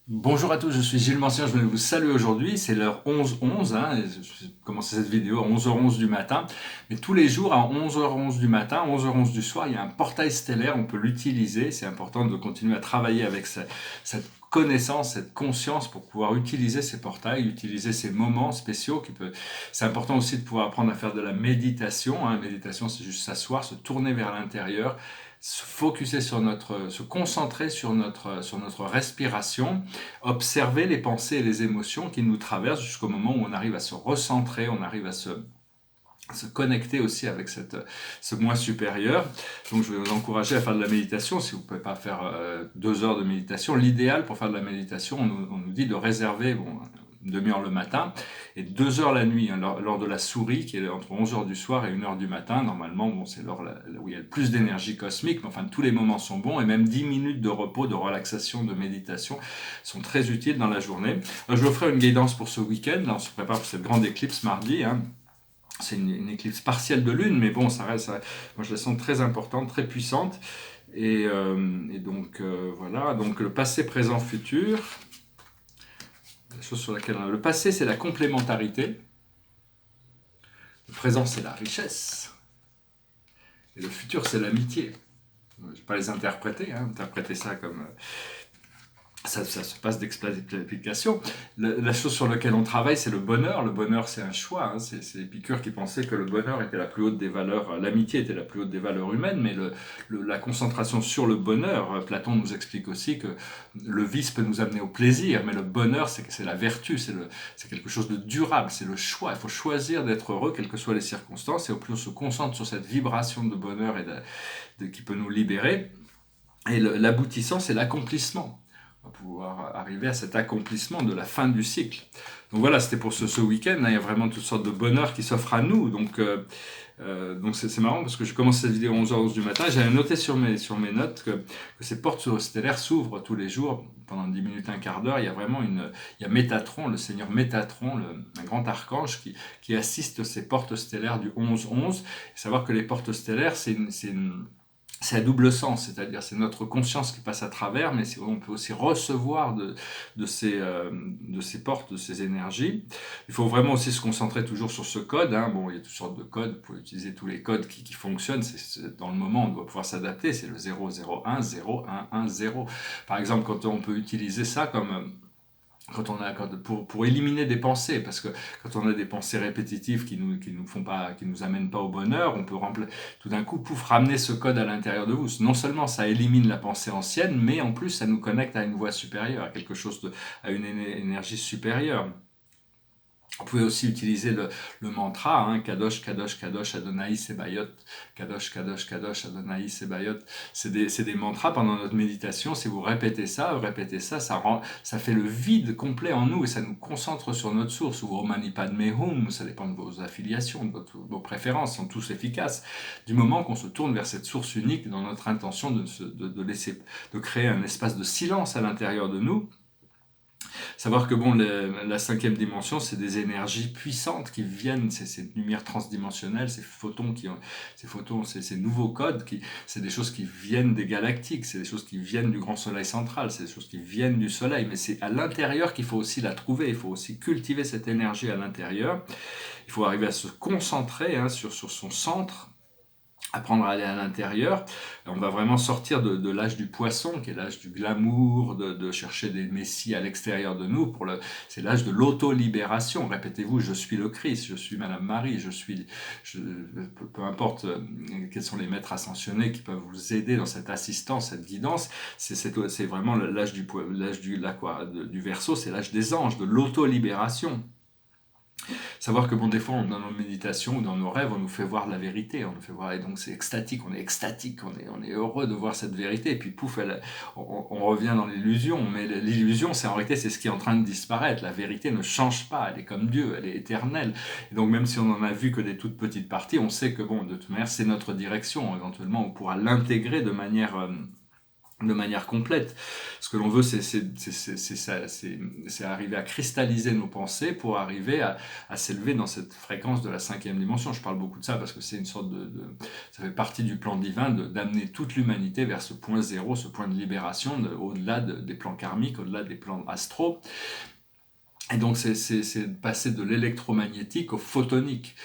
Bonjour à tous, je suis Gilles Mancien, je voulais vous saluer aujourd'hui, c'est l'heure 11h11, hein, et je commence cette vidéo à 11h11 du matin, mais tous les jours à 11h11 du matin, 11h11 du soir, il y a un portail stellaire, on peut l'utiliser, c'est important de continuer à travailler avec cette connaissance, cette conscience pour pouvoir utiliser ces portails, utiliser ces moments spéciaux c'est important aussi de pouvoir apprendre à faire de la méditation, hein. Méditation c'est juste s'asseoir, se tourner vers l'intérieur, se focuser se concentrer sur notre respiration, observer les pensées et les émotions qui nous traversent jusqu'au moment où on arrive à se recentrer, on arrive à se connecter aussi avec ce moi supérieur. Donc je vais vous encourager à faire de la méditation. Si vous ne pouvez pas faire 2 heures de méditation, l'idéal pour faire de la méditation, on nous dit de réserver une demi-heure le matin et 2 heures la nuit, hein, lors de la souris qui est entre 11 heures du soir et 1 heure du matin. Normalement, bon, c'est l'heure où il y a le plus d'énergie cosmique, mais enfin tous les moments sont bons et même 10 minutes de repos, de relaxation, de méditation sont très utiles dans la journée. Alors, je vous ferai une guidance pour ce week-end. Là, on se prépare pour cette grande éclipse mardi, hein. C'est une éclipse partielle de lune, mais bon, moi je la sens très importante, très puissante. Et donc voilà, donc le passé, présent, futur, la chose sur laquelle le passé c'est la complémentarité, le présent c'est la richesse, et le futur c'est l'amitié. Je ne vais pas les interpréter, hein, interpréter ça comme ça se passe d'explication. La chose sur laquelle on travaille, c'est le bonheur. Le bonheur, c'est un choix, hein. C'est Épicure qui pensait que le bonheur était la plus haute des valeurs, l'amitié était la plus haute des valeurs humaines, mais la concentration sur le bonheur, Platon nous explique aussi que le vice peut nous amener au plaisir, mais le bonheur, c'est la vertu, c'est quelque chose de durable, c'est le choix. Il faut choisir d'être heureux, quelles que soient les circonstances, et au plus on se concentre sur cette vibration de bonheur qui peut nous libérer, et l'aboutissant, c'est l'accomplissement. On va pouvoir arriver à cet accomplissement de la fin du cycle. Donc voilà, c'était pour ce week-end, hein. Il y a vraiment toutes sortes de bonheur qui s'offrent à nous. Donc c'est marrant parce que je commence cette vidéo à 11h11 du matin. J'avais noté sur mes notes que ces portes stellaires s'ouvrent tous les jours pendant 10 minutes, un quart d'heure. Il y a Métatron, le seigneur Métatron, un grand archange qui assiste ces portes stellaires du 11-11. Savoir que les portes stellaires, c'est à double sens, c'est-à-dire c'est notre conscience qui passe à travers, mais on peut aussi recevoir de ces portes, de ces énergies. Il faut vraiment aussi se concentrer toujours sur ce code, hein. Bon, il y a toutes sortes de codes, vous pouvez utiliser tous les codes qui fonctionnent, dans le moment on doit pouvoir s'adapter, c'est le 001, 0110. Par exemple, quand on peut utiliser ça comme pour éliminer des pensées, parce que quand on a des pensées répétitives qui nous amènent pas au bonheur, on peut tout d'un coup ramener ce code à l'intérieur de vous. Non seulement ça élimine la pensée ancienne, mais en plus ça nous connecte à une voie supérieure, à une énergie supérieure. Vous pouvez aussi utiliser le mantra, hein, Kadosh, Kadosh, Kadosh, Adonai Sebayot, Kadosh, Kadosh, Kadosh, Adonai Sebayot. C'est des mantras pendant notre méditation. Si vous répétez ça, ça fait le vide complet en nous et ça nous concentre sur notre source. Ou Romani Padme Hum, ça dépend de vos affiliations, vos préférences, sont tous efficaces. Du moment qu'on se tourne vers cette source unique dans notre intention de créer un espace de silence à l'intérieur de nous. Savoir que bon, la cinquième dimension, c'est des énergies puissantes qui viennent, c'est cette lumière transdimensionnelle, ces nouveaux codes, c'est des choses qui viennent des galactiques, c'est des choses qui viennent du grand soleil central, c'est des choses qui viennent du soleil, mais c'est à l'intérieur qu'il faut aussi la trouver, il faut aussi cultiver cette énergie à l'intérieur, il faut arriver à se concentrer, hein, sur son centre, apprendre à aller à l'intérieur. On va vraiment sortir de l'âge du poisson, qui est l'âge du glamour, de chercher des messies à l'extérieur de nous. C'est l'âge de l'auto-libération. Répétez-vous, je suis le Christ, je suis Madame Marie, peu importe quels sont les maîtres ascensionnés qui peuvent vous aider dans cette assistance, cette guidance. C'est vraiment l'âge du Verseau, c'est l'âge des anges, de l'auto-libération. Savoir que bon, des fois, dans nos méditations ou dans nos rêves, on nous fait voir la vérité, on nous fait voir, et donc c'est extatique, on est heureux de voir cette vérité, et puis pouf, on revient dans l'illusion, mais l'illusion, en réalité, c'est ce qui est en train de disparaître, la vérité ne change pas, elle est comme Dieu, elle est éternelle, et donc même si on n'en a vu que des toutes petites parties, on sait que bon, de toute manière, c'est notre direction, éventuellement, on pourra l'intégrer de manière de manière complète. Ce que l'on veut, c'est arriver à cristalliser nos pensées pour arriver à s'élever dans cette fréquence de la 5e dimension. Je parle beaucoup de ça parce que c'est une sorte ça fait partie du plan divin d'amener toute l'humanité vers ce point zéro, ce point de libération, au-delà des plans karmiques, au-delà des plans astraux. Et donc c'est de passer de l'électromagnétique au photonique,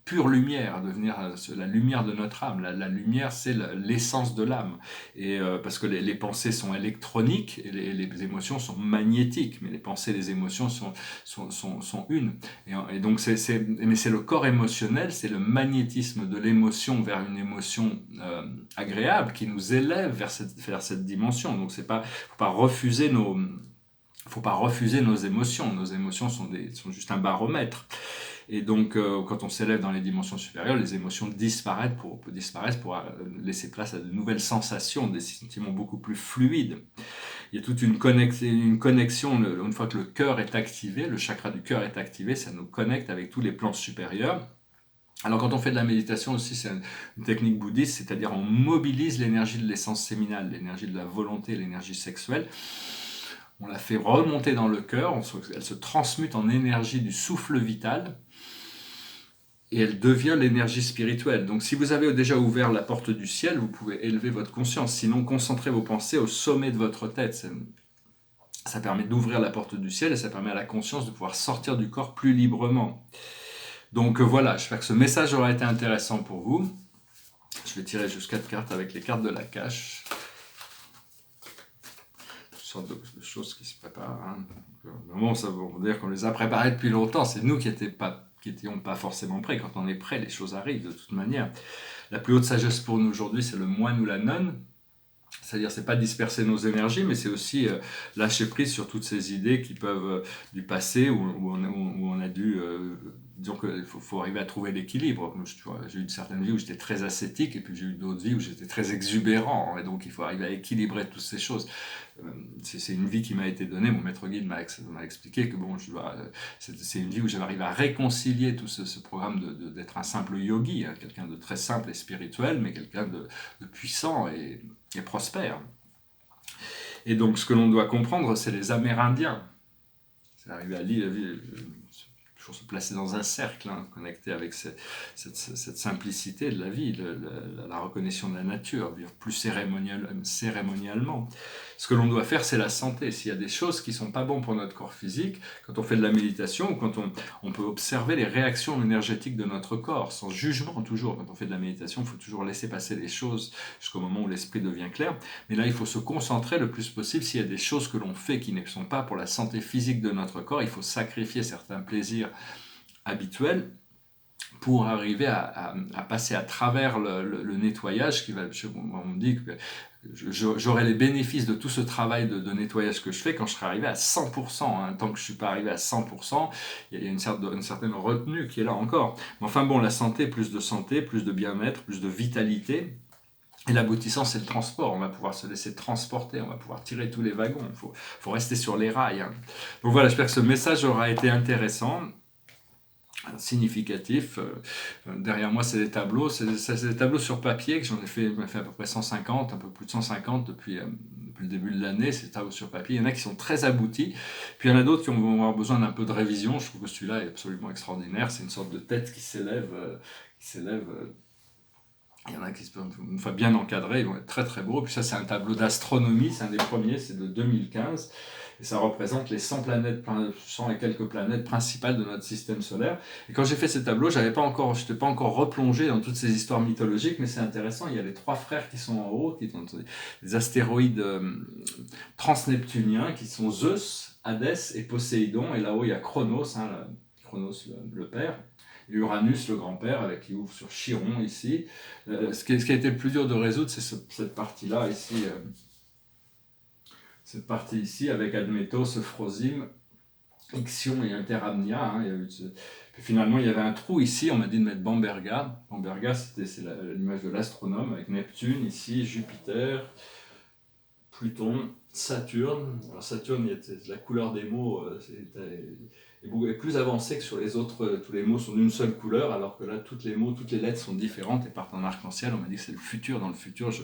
pure lumière, devenir la lumière de notre âme. La lumière, c'est l'essence de l'âme. Et parce que les pensées sont électroniques et les émotions sont magnétiques, mais les pensées et les émotions sont une. Et donc mais c'est le corps émotionnel, c'est le magnétisme de l'émotion vers une émotion agréable qui nous élève vers cette dimension. Donc faut pas refuser faut pas refuser nos émotions. Nos émotions sont juste un baromètre. Et donc, quand on s'élève dans les dimensions supérieures, les émotions disparaissent pour laisser place à de nouvelles sensations, des sentiments beaucoup plus fluides. Il y a toute une connexion une fois que le cœur est activé, le chakra du cœur est activé, ça nous connecte avec tous les plans supérieurs. Alors quand on fait de la méditation aussi, c'est une technique bouddhiste, c'est-à-dire on mobilise l'énergie de l'essence séminale, l'énergie de la volonté, l'énergie sexuelle. On la fait remonter dans le cœur, elle se transmute en énergie du souffle vital et elle devient l'énergie spirituelle. Donc si vous avez déjà ouvert la porte du ciel, vous pouvez élever votre conscience. Sinon, concentrez vos pensées au sommet de votre tête. Ça permet d'ouvrir la porte du ciel et ça permet à la conscience de pouvoir sortir du corps plus librement. Donc voilà, j'espère que ce message aura été intéressant pour vous. Je vais tirer juste 4 cartes avec les cartes de la cache. Sorte de choses qui se préparent. Hein. Bon, ça veut dire qu'on les a préparées depuis longtemps. C'est nous qui n'étions pas forcément prêts. Quand on est prêt, les choses arrivent de toute manière. La plus haute sagesse pour nous aujourd'hui, c'est le moine ou la nonne. C'est-à-dire, c'est pas disperser nos énergies, mais c'est aussi lâcher prise sur toutes ces idées qui peuvent du passé où on a dû. Disons qu'il faut arriver à trouver l'équilibre. J'ai eu certaines vies où j'étais très ascétique et puis j'ai eu d'autres vies où j'étais très exubérant. Et donc il faut arriver à équilibrer toutes ces choses. C'est une vie qui m'a été donnée. Mon maître guide m'a expliqué que bon, c'est une vie où j'arrive à réconcilier tout ce programme d'être un simple yogi, hein, quelqu'un de très simple et spirituel, mais quelqu'un de puissant et prospère. Et donc ce que l'on doit comprendre, c'est les Amérindiens. C'est arrivé à l'île, toujours se placer dans un cercle, hein, connecté avec cette simplicité de la vie, la reconnaissance de la nature, vivre plus cérémonialement. Ce que l'on doit faire, c'est la santé. S'il y a des choses qui ne sont pas bonnes pour notre corps physique, quand on fait de la méditation, ou quand on peut observer les réactions énergétiques de notre corps, sans jugement toujours. Quand on fait de la méditation, il faut toujours laisser passer les choses jusqu'au moment où l'esprit devient clair. Mais là, il faut se concentrer le plus possible. S'il y a des choses que l'on fait qui ne sont pas pour la santé physique de notre corps, il faut sacrifier certains plaisirs habituels pour arriver à passer à travers le nettoyage qui va. On me dit que j'aurai les bénéfices de tout ce travail de nettoyage que je fais quand je serai arrivé à 100%. Hein. Tant que je ne suis pas arrivé à 100%, il y a une certaine retenue qui est là encore. Mais enfin bon, la santé, plus de bien-être, plus de vitalité. Et l'aboutissant, c'est le transport. On va pouvoir se laisser transporter, on va pouvoir tirer tous les wagons. Il faut rester sur les rails. Hein. Donc voilà, j'espère que ce message aura été intéressant, significatif. Derrière moi, c'est des tableaux. C'est des tableaux sur papier que j'en ai fait à peu près 150, un peu plus de 150 depuis le début de l'année. C'est des tableaux sur papier. Il y en a qui sont très aboutis. Puis il y en a d'autres qui vont avoir besoin d'un peu de révision. Je trouve que celui-là est absolument extraordinaire. C'est une sorte de tête qui s'élève. Il y en a qui, une fois bien encadrés, ils vont être très très beaux. Puis ça, c'est un tableau d'astronomie, c'est un des premiers, c'est de 2015. Et ça représente les 100 planètes, 100 et quelques planètes principales de notre système solaire. Et quand j'ai fait ces tableaux, je n'étais pas encore replongé dans toutes ces histoires mythologiques, mais c'est intéressant. Il y a les 3 frères qui sont en haut, qui sont des astéroïdes transneptuniens, qui sont Zeus, Hadès et Poséidon. Et là-haut, il y a Chronos, hein, Chronos le père. Uranus, le grand-père, avec qui ouvre sur Chiron ici. Ce qui a été le plus dur de résoudre, c'est cette partie-là ici. Cette partie ici, avec Admetos, Euphrosyne, Ixion et Interamnia. Hein, puis finalement, il y avait un trou ici, on m'a dit de mettre Bamberga. Bamberga, c'est l'image de l'astronome, avec Neptune ici, Jupiter, Pluton, Saturne. Alors Saturne, la couleur des mots est plus avancée que sur les autres. Tous les mots sont d'une seule couleur, alors que là, toutes les lettres sont différentes et partent en arc-en-ciel. On m'a dit que c'est le futur. Dans le futur, je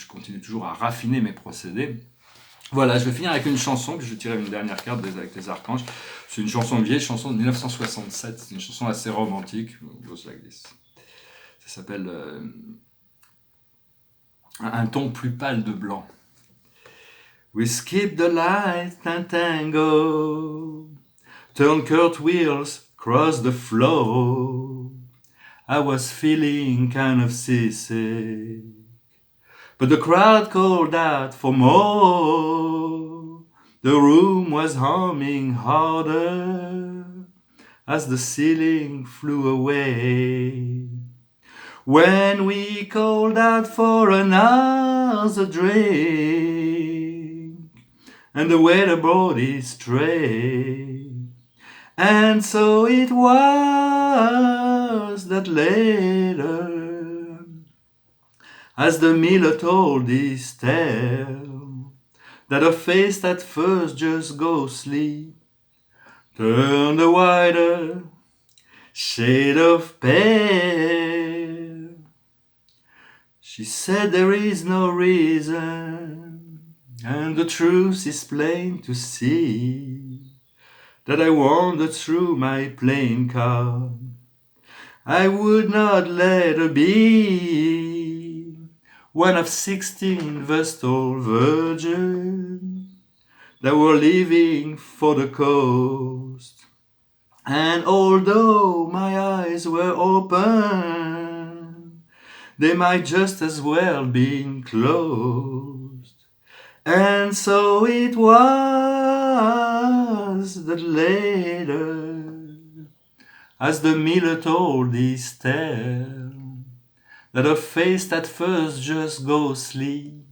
continue toujours à raffiner mes procédés. Voilà, je vais finir avec une chanson, puis je vais tirer une dernière carte avec les archanges. C'est une chanson vieille, chanson de 1967. C'est une chanson assez romantique. Goes like this. Ça s'appelle Un ton plus pâle de blanc. We skip the light and tango, turn cartwheels, cross the floor. I was feeling kind of seasick, but the crowd called out for more. The room was humming harder as the ceiling flew away. When we called out for another drink, and the waiter brought his tray, and so it was that later, as the miller told his tale, that a face at first just ghostly turned a wider shade of pale. She said there is no reason, and the truth is plain to see, that I wandered through my playing card. I would not let her be one of 16 Vestal virgins that were leaving for the coast. And although my eyes were open, they might just as well be closed. And so it was that later, as the miller told his tale, that her face at first just ghostly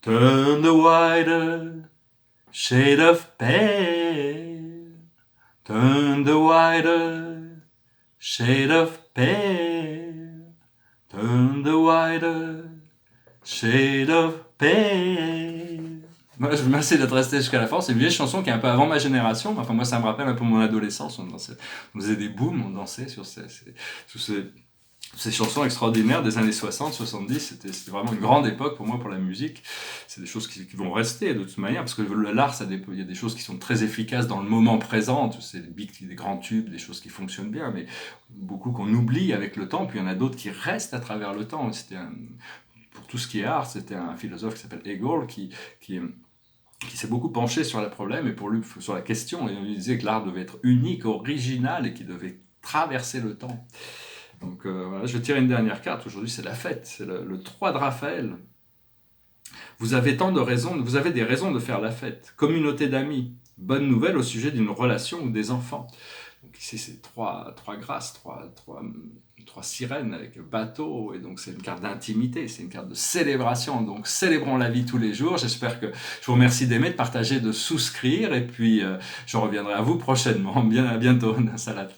turned a wider shade of pale, turned a wider shade of pale, turned a wider shade of pale. Voilà, je vous remercie d'être resté jusqu'à la fin. C'est une vieille chanson qui est un peu avant ma génération. Enfin, moi, ça me rappelle un peu mon adolescence. On faisait des booms, on dansait sur ces chansons extraordinaires des années 60, 70. C'était vraiment une grande époque pour moi, pour la musique. C'est des choses qui vont rester de toute manière, parce que l'art, il y a des choses qui sont très efficaces dans le moment présent. C'est des grands tubes, des choses qui fonctionnent bien, mais beaucoup qu'on oublie avec le temps. Puis il y en a d'autres qui restent à travers le temps. Pour tout ce qui est art, c'était un philosophe qui s'appelle Hegel qui s'est beaucoup penché sur le problème et pour lui sur la question. Et il disait que l'art devait être unique, original et qu'il devait traverser le temps. Donc voilà, je vais tirer une dernière carte. Aujourd'hui, c'est la fête. C'est le 3 de Raphaël. Vous avez des raisons de faire la fête. Communauté d'amis. Bonne nouvelle au sujet d'une relation ou des enfants. Donc ici, c'est trois grâces, trois sirènes avec bateau, et donc c'est une carte d'intimité, c'est une carte de célébration, donc célébrons la vie tous les jours. Je vous remercie d'aimer, de partager, de souscrire, et puis je reviendrai à vous prochainement. À bientôt, Salat.